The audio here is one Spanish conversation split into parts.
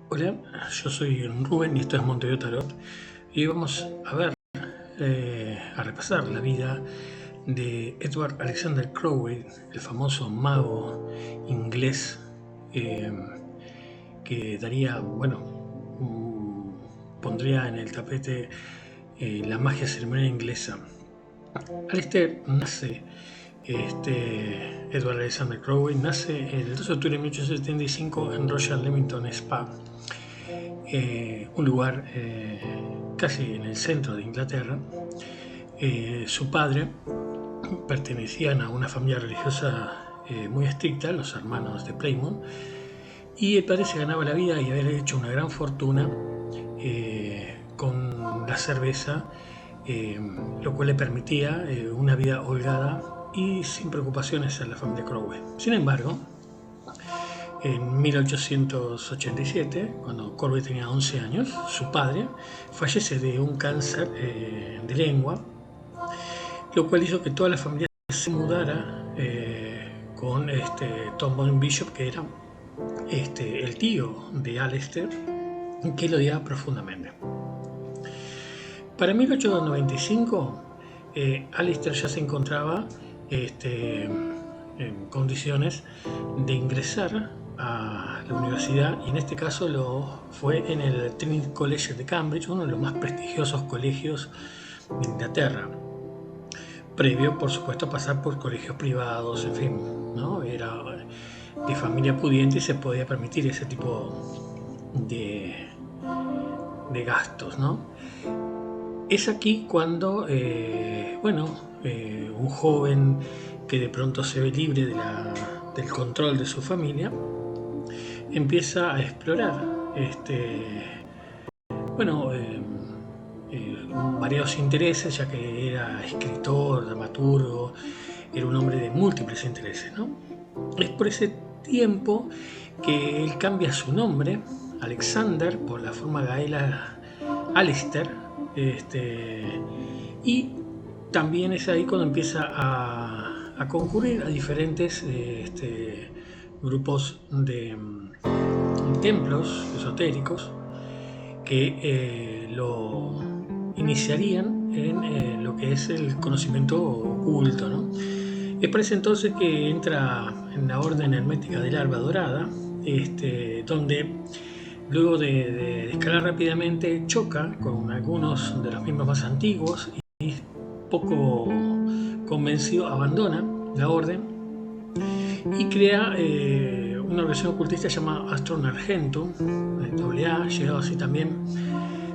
Hola, yo soy Rubén y esto es Montevideo Tarot y vamos a ver, a repasar la vida de Edward Alexander Crowley, el famoso mago inglés eh, que daría, pondría en el tapete la magia ceremonial inglesa. Alistair nace, Edward Alexander Crowley nace el 2 de octubre de 1875 en Royal Leamington Spa, un lugar casi en el centro de Inglaterra. Su padre pertenecían a una familia religiosa muy estricta, los hermanos de Plymouth, y el padre se ganaba la vida y había hecho una gran fortuna con la cerveza, lo cual le permitía una vida holgada y sin preocupaciones a la familia Crowley. Sin embargo, en 1887, cuando Crowley tenía 11 años, su padre fallece de un cáncer de lengua, lo cual hizo que toda la familia se mudara con Tom Boyne Bishop, que era el tío de Alistair, que lo odiaba profundamente. Para 1895, Alistair ya se encontraba en condiciones de ingresar a la universidad, y en este caso lo fue en el Trinity College de Cambridge, uno de los más prestigiosos colegios de Inglaterra, previo por supuesto a pasar por colegios privados, en fin, ¿no? Era de familia pudiente y se podía permitir ese tipo de gastos, ¿no? Es aquí cuando un joven que de pronto se ve libre del control de su familia empieza a explorar variados intereses, ya que era escritor, dramaturgo, era un hombre de múltiples intereses, ¿no? Es por ese tiempo que él cambia su nombre, Alexander, por la forma gaela Alistair, y también es ahí cuando empieza a concurrir a diferentes grupos de templos esotéricos que lo iniciarían en lo que es el conocimiento oculto, ¿no? Es por ese entonces que entra en la Orden Hermética del Alba Dorada, donde luego de escalar rápidamente choca con algunos de los miembros más antiguos y poco convencido abandona la orden y crea una organización ocultista llamada Astrum Argentum, AA, llegado así también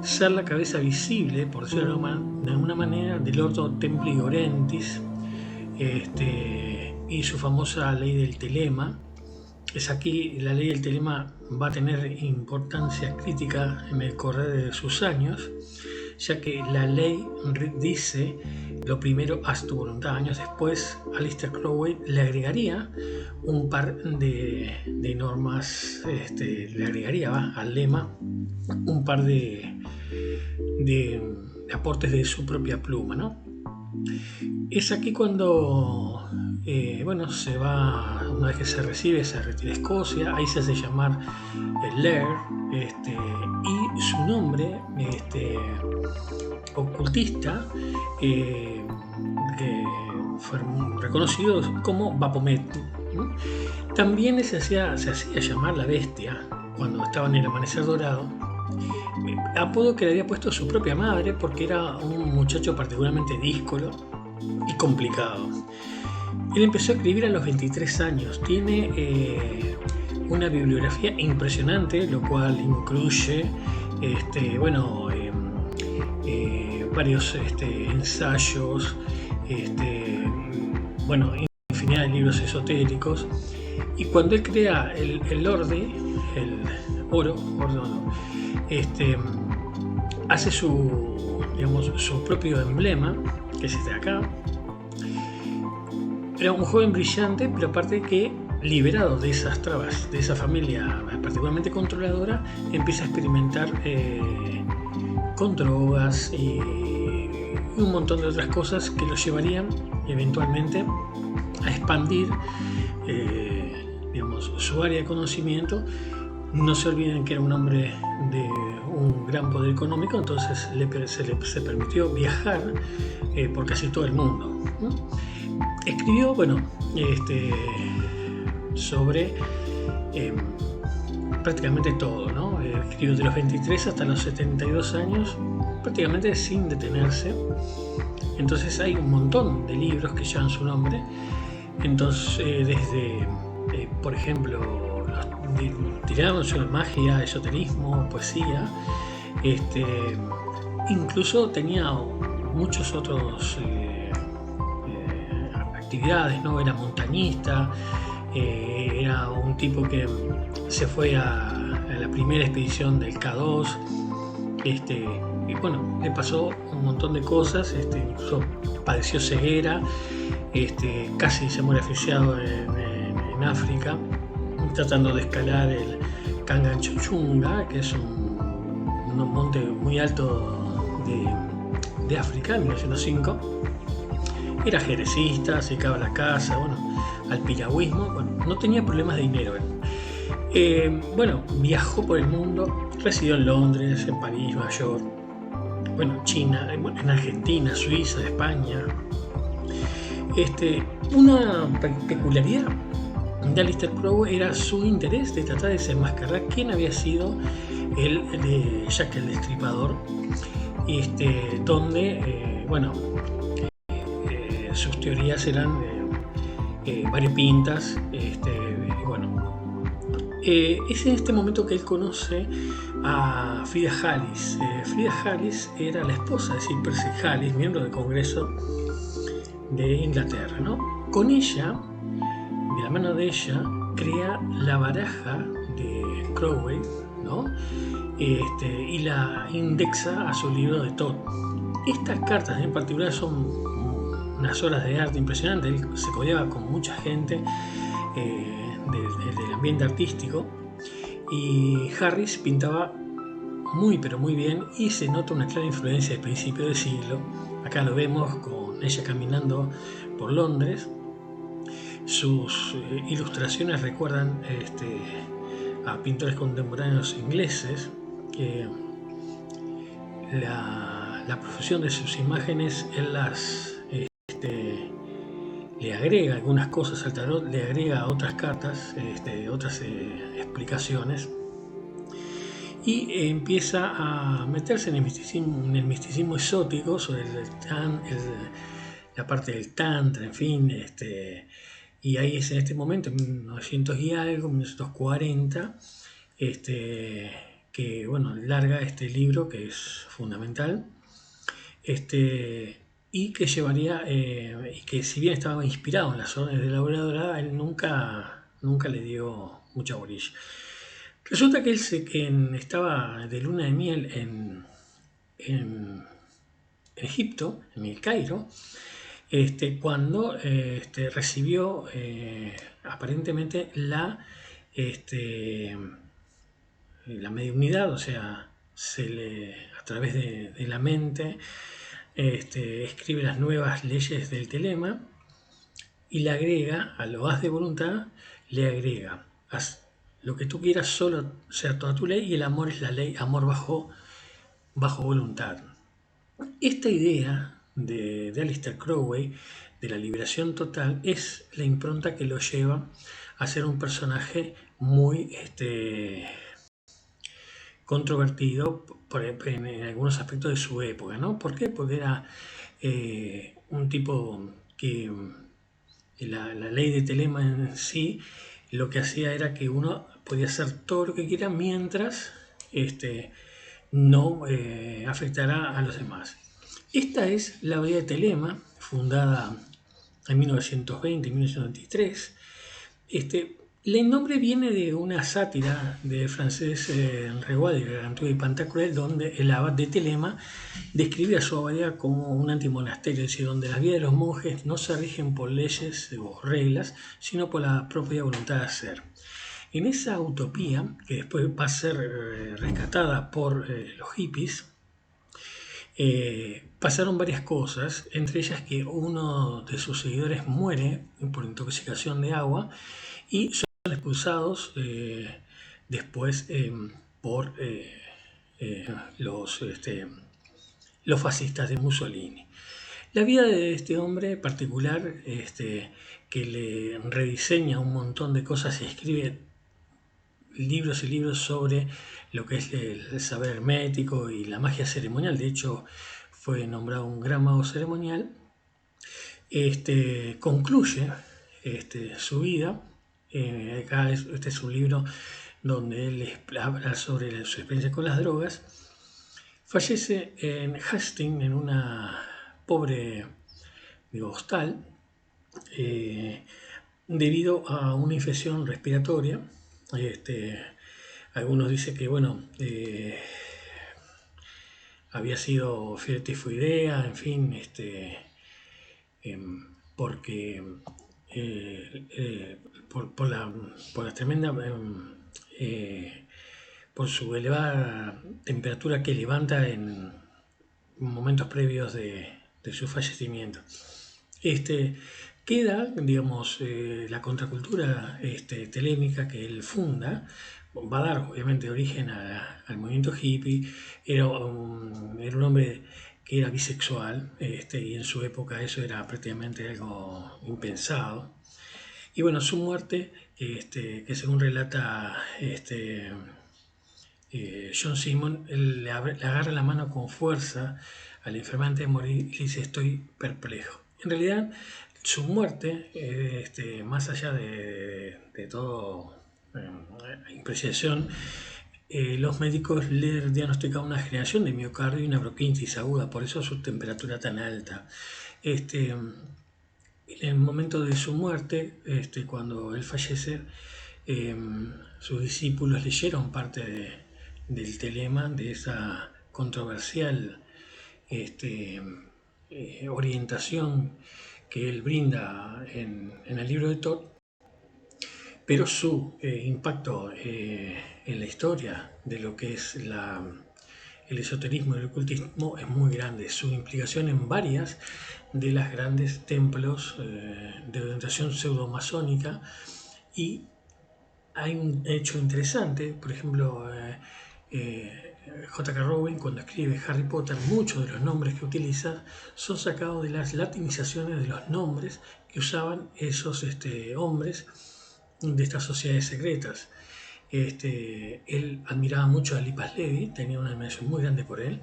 ser la cabeza visible, por decirlo de alguna manera, del Ordo Templi Orientis, y su famosa ley del telema. Es aquí la ley del telema va a tener importancia crítica en el correr de sus años, ya que la ley dice lo primero haz tu voluntad. Años después, Alistair Crowley le agregaría un par de normas, le agregaría al lema un par de aportes de su propia pluma, ¿no? Es aquí cuando se va, una vez que se recibe, se retira a Escocia, ahí se hace llamar Laird, y su nombre ocultista que fue reconocido como Baphomet. También se hacía llamar la Bestia cuando estaba en el Amanecer Dorado, apodo que le había puesto su propia madre porque era un muchacho particularmente díscolo y complicado. Él empezó a escribir a los 23 años, tiene una bibliografía impresionante, lo cual incluye varios ensayos, infinidad de libros esotéricos. Y cuando él crea el oro, hace su propio emblema, que es este de acá. Era un joven brillante, pero aparte que, liberado de esas trabas, de esa familia particularmente controladora, empieza a experimentar con drogas y un montón de otras cosas que lo llevarían eventualmente a expandir su área de conocimiento No se olviden que era un hombre de un gran poder económico, entonces se permitió viajar por casi todo el mundo, ¿no? Escribió, sobre prácticamente todo, ¿no? Escribió de los 23 hasta los 72 años, prácticamente sin detenerse. Entonces hay un montón de libros que llevan su nombre. Entonces, por ejemplo, tiraron sobre magia, esoterismo, poesía. Incluso tenía muchos otros actividades, ¿no? Era montañista, era un tipo que se fue a la primera expedición del K2, y bueno, le pasó un montón de cosas, incluso padeció ceguera, casi se muere asfixiado en África, tratando de escalar el Kanganchunga, que es un monte muy alto de África, en 1905. Era jerecista, se dedicaba a la caza, al piragüismo, no tenía problemas de dinero. Viajó por el mundo, residió en Londres, en París, Nueva York, China, en Argentina, Suiza, España. Una peculiaridad de Aleister Crowley era su interés de tratar de desenmascarar quién había sido el de Jack el Destripador, donde sus teorías eran variopintas. Es en este momento que él conoce a Frida Hallis. Frida Hallis era la esposa de Sir Percy Hallis, miembro del Congreso de Inglaterra, ¿no? Con ella, de la mano de ella, crea la baraja de Crowley, ¿no? Y la indexa a su libro de Thoth. Estas cartas en particular son unas obras de arte impresionantes. Él se codeaba con mucha gente del ambiente artístico, y Harris pintaba muy pero muy bien, y se nota una clara influencia del principio del siglo. Acá lo vemos con ella caminando por Londres. Sus ilustraciones recuerdan a pintores contemporáneos ingleses. La profusión de sus imágenes, él le agrega algunas cosas al tarot, le agrega otras cartas, otras explicaciones, y empieza a meterse en el misticismo exótico sobre la parte del tantra, en fin, y ahí es en este momento, en 1900 y algo, 1940, que larga este libro que es fundamental, y que llevaría, y que si bien estaba inspirado en las órdenes de la Aurora Dorada, él nunca le dio mucha bolilla. Resulta que él estaba de luna de miel en Egipto, en el Cairo, cuando recibió aparentemente la mediunidad, o sea, a través de la mente escribe las nuevas leyes del telema, y le agrega, a lo haz de voluntad, le agrega, haz lo que tú quieras, solo sea toda tu ley, y el amor es la ley, amor bajo voluntad. Esta idea de Aleister Crowley, de la liberación total, es la impronta que lo lleva a ser un personaje muy controvertido en algunos aspectos de su época, ¿no? ¿Por qué? Porque era un tipo que la ley de telema en sí lo que hacía era que uno podía hacer todo lo que quiera mientras no afectara a los demás. Esta es la abadía de Telema, fundada en 1920 y 1923. El nombre viene de una sátira de francés Renoir de Gargantúa y Pantagruel, donde el abad de Telema describe a su abadía como un antimonasterio, es decir, donde las vidas de los monjes no se rigen por leyes o reglas, sino por la propia voluntad de hacer. En esa utopía, que después va a ser rescatada por los hippies, pasaron varias cosas, entre ellas que uno de sus seguidores muere por intoxicación de agua y son expulsados después por los fascistas de Mussolini. La vida de este hombre particular, que le rediseña un montón de cosas y escribe libros y libros sobre lo que es el saber hermético y la magia ceremonial. De hecho, fue nombrado un gran mago ceremonial. Concluye su vida. Este es un libro donde él habla sobre su experiencia con las drogas. Fallece en Hastings, en una pobre hostal, debido a una infección respiratoria. Algunos dicen que, bueno, había sido fiebre tifoidea, en fin, porque por la tremenda, por su elevada temperatura que levanta en momentos previos de su fallecimiento. Queda, digamos, la contracultura telémica que él funda, va a dar obviamente origen al movimiento hippie. Era un hombre que era bisexual, y en su época eso era prácticamente algo impensado. Y bueno, su muerte, que según relata John Simon, él le agarra la mano con fuerza al enfermo antes de morir y le dice: estoy perplejo. En realidad, su muerte, más allá de todo impreciación, los médicos le diagnosticaron una generación de miocardio y una bronquitis aguda, por eso su temperatura tan alta. En el momento de su muerte, cuando él fallece, sus discípulos leyeron parte del telema, de esa controversial orientación que él brinda en el libro de Todd, pero su impacto en la historia de lo que es el esoterismo y el ocultismo es muy grande. Su implicación en varias de las grandes templos de orientación pseudomasónica. Y hay un hecho interesante, por ejemplo, J.K. Rowling, cuando escribe Harry Potter, muchos de los nombres que utiliza son sacados de las latinizaciones de los nombres que usaban esos hombres de estas sociedades secretas. Él admiraba mucho a Lipas Levi, tenía una admiración muy grande por él,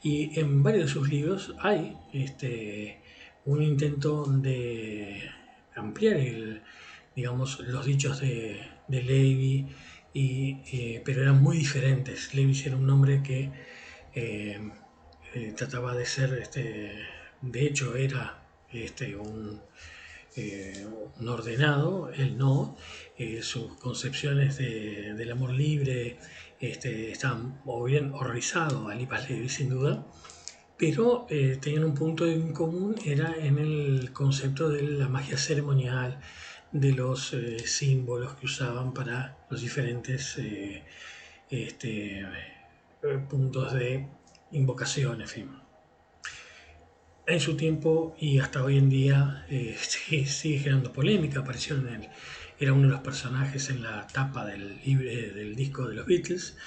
y en varios de sus libros hay un intento de ampliar digamos, los dichos de Levi, pero eran muy diferentes. Levi era un hombre que trataba de ser, de hecho era un ordenado, él no. Sus concepciones del amor libre estaban o bien horrorizados a Lipas Levi, sin duda, pero tenían un punto en común, era en el concepto de la magia ceremonial, de los símbolos que usaban para los diferentes puntos de invocación, en fin. En su tiempo y hasta hoy en día sigue generando polémica. Era uno de los personajes en la tapa del disco de los Beatles.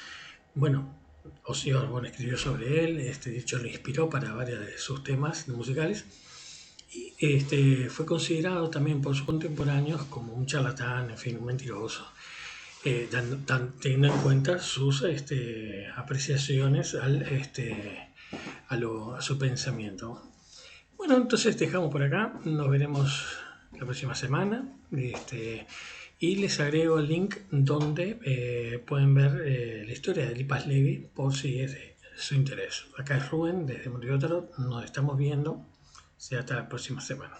Bueno, Ozzy Osbourne escribió sobre él, de hecho lo inspiró para varios de sus temas musicales. Y fue considerado también por sus contemporáneos como un charlatán, en fin, un mentiroso, teniendo en cuenta sus apreciaciones a su pensamiento. Bueno, entonces dejamos por acá, nos veremos la próxima semana, y les agrego el link donde pueden ver la historia de Lipas Levi por si es de su interés. Acá es Rubén desde Montevideo Tarot, nos estamos viendo, hasta la próxima semana.